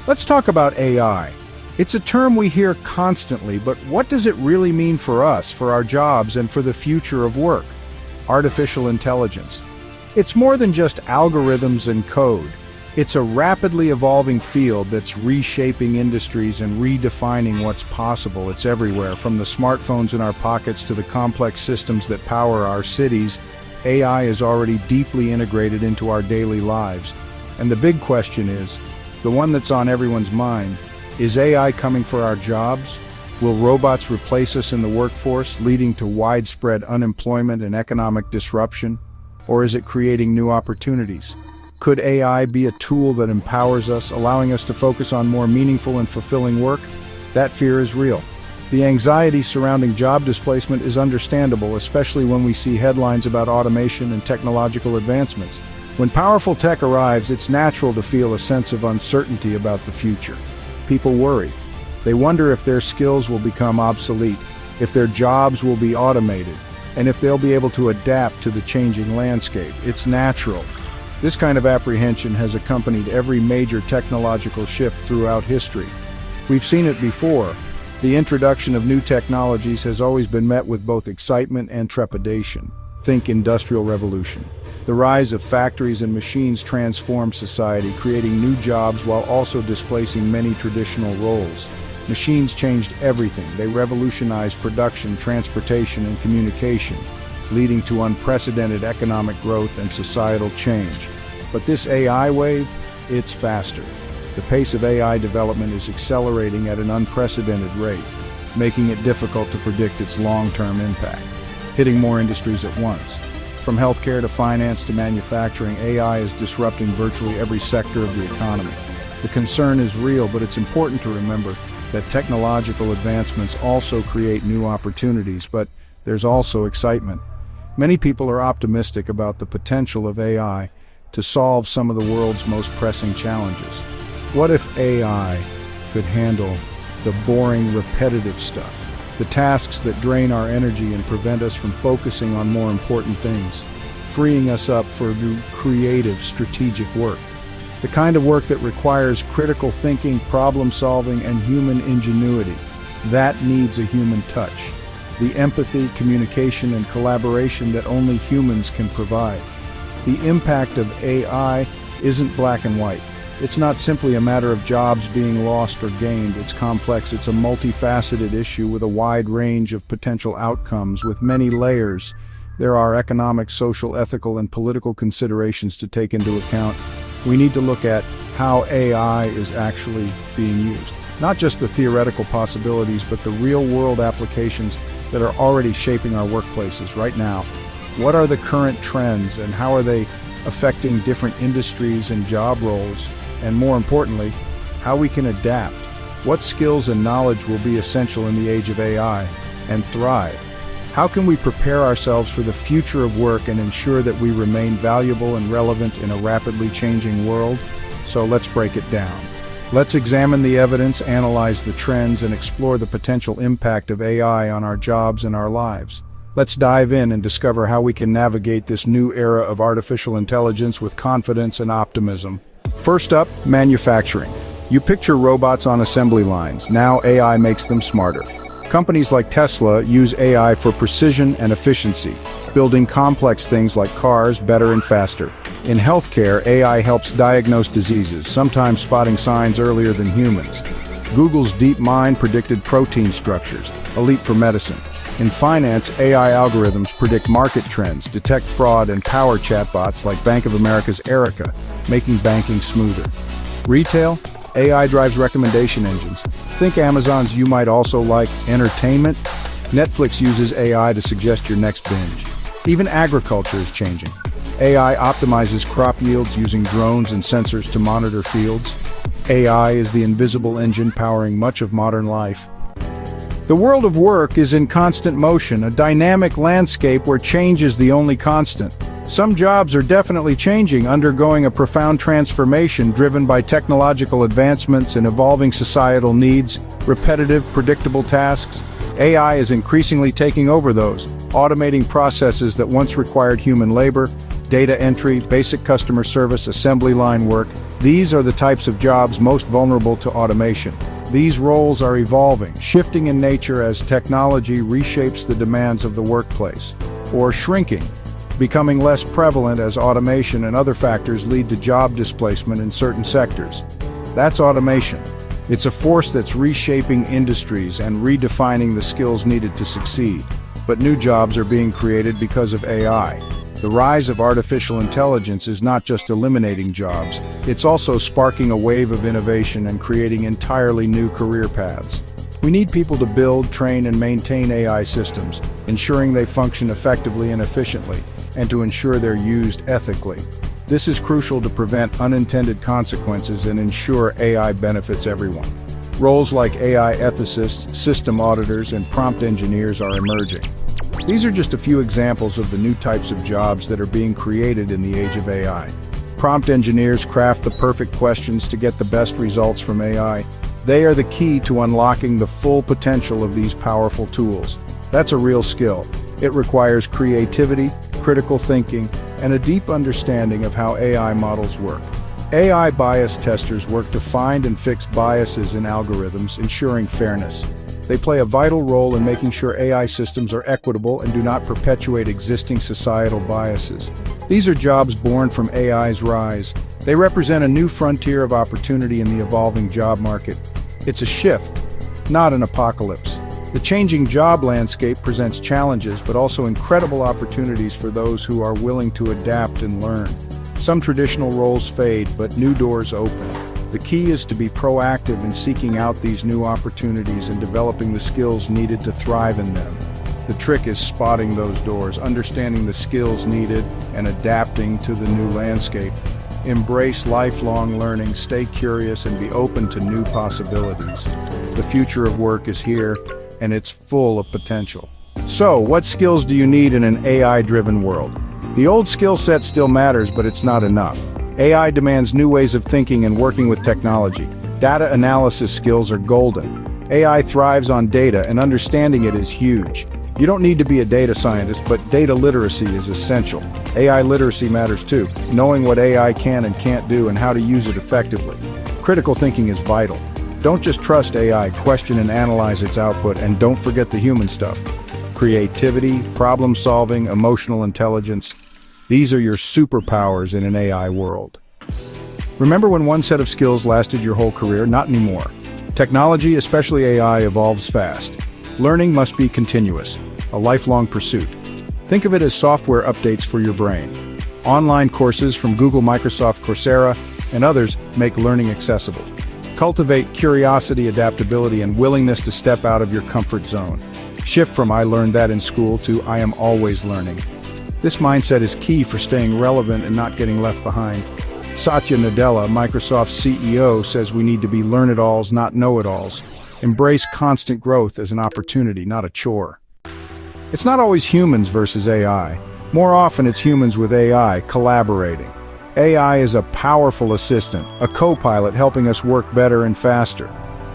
Let's talk about AI. It's a term we hear constantly, but what does it really mean for us, for our jobs, and for the future of work? Artificial intelligence. It's more than just algorithms and code. It's a rapidly evolving field that's reshaping industries and redefining what's possible. It's everywhere, from the smartphones in our pockets to the complex systems that power our cities. AI is already deeply integrated into our daily lives. And the big question is, the one that's on everyone's mind, is AI coming for our jobs? Will robots replace us in the workforce, leading to widespread unemployment and economic disruption? Or is it creating new opportunities? Could AI be a tool that empowers us, allowing us to focus on more meaningful and fulfilling work? That fear is real. The anxiety surrounding job displacement is understandable, especially when we see headlines about automation and technological advancements. When powerful tech arrives, it's natural to feel a sense of uncertainty about the future. People worry. They wonder if their skills will become obsolete, if their jobs will be automated, and if they'll be able to adapt to the changing landscape. It's natural. This kind of apprehension has accompanied every major technological shift throughout history. We've seen it before. The introduction of new technologies has always been met with both excitement and trepidation. Think Industrial Revolution. The rise of factories and machines transformed society, creating new jobs while also displacing many traditional roles. Machines changed everything. They revolutionized production, transportation, and communication, leading to unprecedented economic growth and societal change. But this AI wave, it's faster. The pace of AI development is accelerating at an unprecedented rate, making it difficult to predict its long-term impact, hitting more industries at once. From healthcare to finance to manufacturing, AI is disrupting virtually every sector of the economy. The concern is real, but it's important to remember that technological advancements also create new opportunities, but there's also excitement. Many people are optimistic about the potential of AI to solve some of the world's most pressing challenges. What if AI could handle the boring, repetitive stuff? The tasks that drain our energy and prevent us from focusing on more important things, freeing us up for new, creative, strategic work. The kind of work that requires critical thinking, problem solving, and human ingenuity. That needs a human touch. The empathy, communication, and collaboration that only humans can provide. The impact of AI isn't black and white. It's not simply a matter of jobs being lost or gained. It's complex. It's a multifaceted issue with a wide range of potential outcomes, with many layers. There are economic, social, ethical, and political considerations to take into account. We need to look at how AI is actually being used. Not just the theoretical possibilities, but the real-world applications that are already shaping our workplaces right now. What are the current trends, and how are they affecting different industries and job roles? And more importantly, how we can adapt. What skills and knowledge will be essential in the age of AI and thrive? How can we prepare ourselves for the future of work and ensure that we remain valuable and relevant in a rapidly changing world? So let's break it down. Let's examine the evidence, analyze the trends, and explore the potential impact of AI on our jobs and our lives. Let's dive in and discover how we can navigate this new era of artificial intelligence with confidence and optimism. First up, manufacturing. You picture robots on assembly lines. Now AI makes them smarter. Companies like Tesla use AI for precision and efficiency, building complex things like cars better and faster. In healthcare, AI helps diagnose diseases, sometimes spotting signs earlier than humans. Google's DeepMind predicted protein structures, a leap for medicine. In finance, AI algorithms predict market trends, detect fraud, and power chatbots like Bank of America's Erica, making banking smoother. Retail, AI drives recommendation engines. Think Amazon's You Might Also Like. Entertainment, Netflix uses AI to suggest your next binge. Even agriculture is changing. AI optimizes crop yields using drones and sensors to monitor fields. AI is the invisible engine powering much of modern life. The world of work is in constant motion, a dynamic landscape where change is the only constant. Some jobs are definitely changing, undergoing a profound transformation driven by technological advancements and evolving societal needs. Repetitive, predictable tasks. AI is increasingly taking over those, automating processes that once required human labor. Data entry, basic customer service, assembly line work, these are the types of jobs most vulnerable to automation. These roles are evolving, shifting in nature as technology reshapes the demands of the workplace, or shrinking, becoming less prevalent as automation and other factors lead to job displacement in certain sectors. That's automation. It's a force that's reshaping industries and redefining the skills needed to succeed. But new jobs are being created because of AI. The rise of artificial intelligence is not just eliminating jobs, it's also sparking a wave of innovation and creating entirely new career paths. We need people to build, train, and maintain AI systems, ensuring they function effectively and efficiently, and to ensure they're used ethically. This is crucial to prevent unintended consequences and ensure AI benefits everyone. Roles like AI ethicists, system auditors, and prompt engineers are emerging. These are just a few examples of the new types of jobs that are being created in the age of AI. Prompt engineers craft the perfect questions to get the best results from AI. They are the key to unlocking the full potential of these powerful tools. That's a real skill. It requires creativity, critical thinking, and a deep understanding of how AI models work. AI bias testers work to find and fix biases in algorithms, ensuring fairness. They play a vital role in making sure AI systems are equitable and do not perpetuate existing societal biases. These are jobs born from AI's rise. They represent a new frontier of opportunity in the evolving job market. It's a shift, not an apocalypse. The changing job landscape presents challenges, but also incredible opportunities for those who are willing to adapt and learn. Some traditional roles fade, but new doors open. The key is to be proactive in seeking out these new opportunities and developing the skills needed to thrive in them. The trick is spotting those doors, understanding the skills needed, and adapting to the new landscape. Embrace lifelong learning, stay curious, and be open to new possibilities. The future of work is here, and it's full of potential. So, what skills do you need in an AI-driven world? The old skill set still matters, but it's not enough. AI demands new ways of thinking and working with technology. Data analysis skills are golden. AI thrives on data, and understanding it is huge. You don't need to be a data scientist, but data literacy is essential. AI literacy matters too, knowing what AI can and can't do and how to use it effectively. Critical thinking is vital. Don't just trust AI, question and analyze its output, and don't forget the human stuff. Creativity, problem solving, emotional intelligence. These are your superpowers in an AI world. Remember when one set of skills lasted your whole career? Not anymore. Technology, especially AI, evolves fast. Learning must be continuous, a lifelong pursuit. Think of it as software updates for your brain. Online courses from Google, Microsoft, Coursera, and others make learning accessible. Cultivate curiosity, adaptability, and willingness to step out of your comfort zone. Shift from "I learned that in school" to "I am always learning." This mindset is key for staying relevant and not getting left behind. Satya Nadella, Microsoft's CEO, says we need to be learn-it-alls, not know-it-alls. Embrace constant growth as an opportunity, not a chore. It's not always humans versus AI. More often it's humans with AI collaborating. AI is a powerful assistant, a co-pilot helping us work better and faster.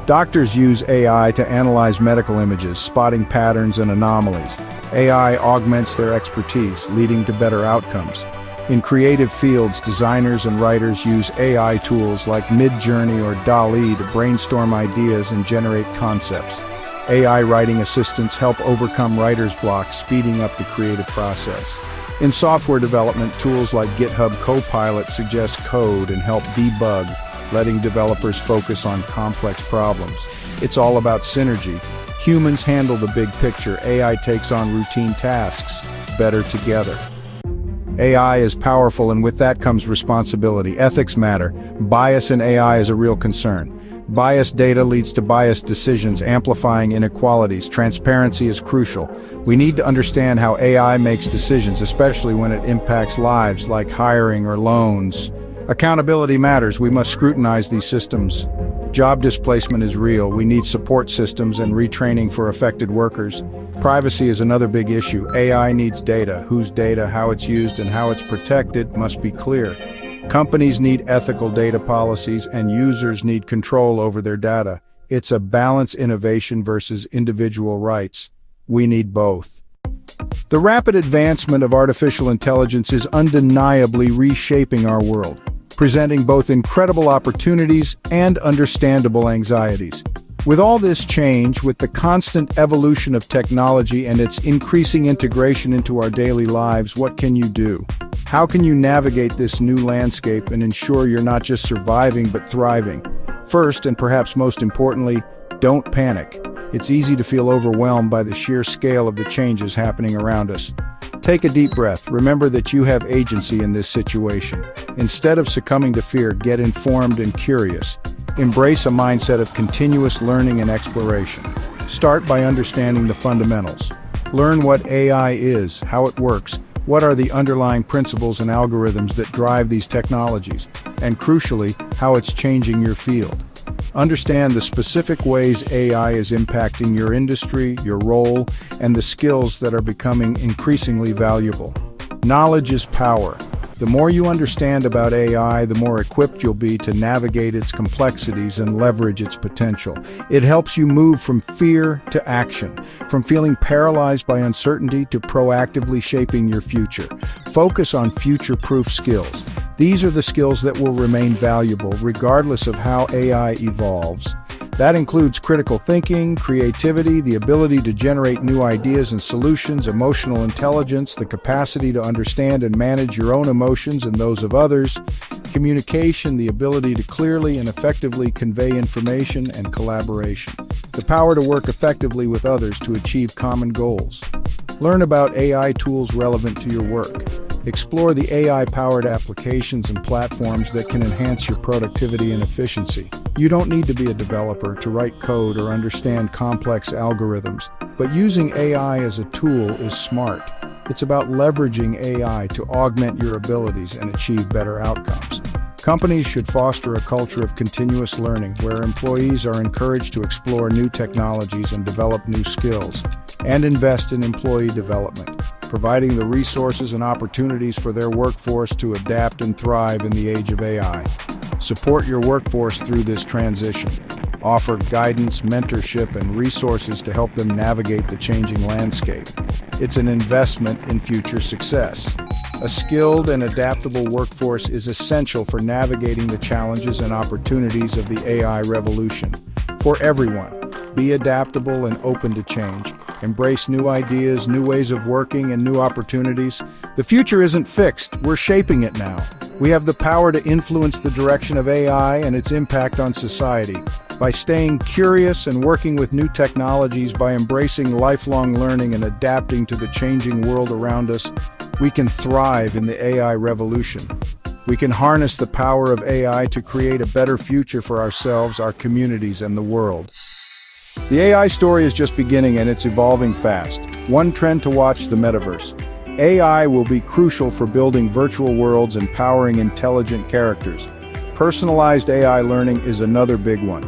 Doctors use AI to analyze medical images, spotting patterns and anomalies. AI augments their expertise, leading to better outcomes. In creative fields, designers and writers use AI tools like Midjourney or DALL-E to brainstorm ideas and generate concepts. AI writing assistants help overcome writer's block, speeding up the creative process. In software development, tools like GitHub Copilot suggest code and help debug, letting developers focus on complex problems. It's all about synergy. Humans handle the big picture. AI takes on routine tasks, better together. AI is powerful, and with that comes responsibility. Ethics matter. Bias in AI is a real concern. Biased data leads to biased decisions, amplifying inequalities. Transparency is crucial. We need to understand how AI makes decisions, especially when it impacts lives like hiring or loans. Accountability matters. We must scrutinize these systems. Job displacement is real. We need support systems and retraining for affected workers. Privacy is another big issue. AI needs data. Whose data, how it's used, and how it's protected must be clear. Companies need ethical data policies, and users need control over their data. It's a balance, innovation versus individual rights. We need both. The rapid advancement of artificial intelligence is undeniably reshaping our world, presenting both incredible opportunities and understandable anxieties. With all this change, with the constant evolution of technology and its increasing integration into our daily lives, what can you do? How can you navigate this new landscape and ensure you're not just surviving but thriving? First, and perhaps most importantly, don't panic. It's easy to feel overwhelmed by the sheer scale of the changes happening around us. Take a deep breath. Remember that you have agency in this situation. Instead of succumbing to fear, get informed and curious. Embrace a mindset of continuous learning and exploration. Start by understanding the fundamentals. Learn what AI is, how it works, what are the underlying principles and algorithms that drive these technologies, and crucially, how it's changing your field. Understand the specific ways AI is impacting your industry, your role, and the skills that are becoming increasingly valuable. Knowledge is power. The more you understand about AI, the more equipped you'll be to navigate its complexities and leverage its potential. It helps you move from fear to action, from feeling paralyzed by uncertainty to proactively shaping your future. Focus on future-proof skills. These are the skills that will remain valuable regardless of how AI evolves. That includes critical thinking, creativity, the ability to generate new ideas and solutions, emotional intelligence, the capacity to understand and manage your own emotions and those of others, communication, the ability to clearly and effectively convey information, and collaboration, the power to work effectively with others to achieve common goals. Learn about AI tools relevant to your work. Explore the AI-powered applications and platforms that can enhance your productivity and efficiency. You don't need to be a developer to write code or understand complex algorithms, but using AI as a tool is smart. It's about leveraging AI to augment your abilities and achieve better outcomes. Companies should foster a culture of continuous learning where employees are encouraged to explore new technologies and develop new skills, and invest in employee development, providing the resources and opportunities for their workforce to adapt and thrive in the age of AI. Support your workforce through this transition. Offer guidance, mentorship, and resources to help them navigate the changing landscape. It's an investment in future success. A skilled and adaptable workforce is essential for navigating the challenges and opportunities of the AI revolution. For everyone, be adaptable and open to change. Embrace new ideas, new ways of working, and new opportunities. The future isn't fixed. We're shaping it now. We have the power to influence the direction of AI and its impact on society. By staying curious and working with new technologies, by embracing lifelong learning and adapting to the changing world around us, we can thrive in the AI revolution. We can harness the power of AI to create a better future for ourselves, our communities, and the world. The AI story is just beginning and it's evolving fast. One trend to watch: the metaverse. AI will be crucial for building virtual worlds and powering intelligent characters. Personalized AI learning is another big one.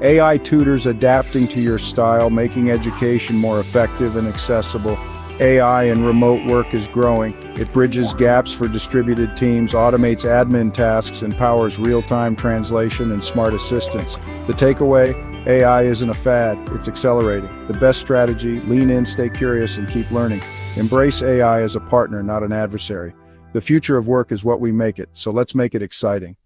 AI tutors adapting to your style, making education more effective and accessible. AI in remote work is growing. It bridges gaps for distributed teams, automates admin tasks, and powers real-time translation and smart assistants. The takeaway: AI isn't a fad, it's accelerating. The best strategy: lean in, stay curious, and keep learning. Embrace AI as a partner, not an adversary. The future of work is what we make it, so let's make it exciting.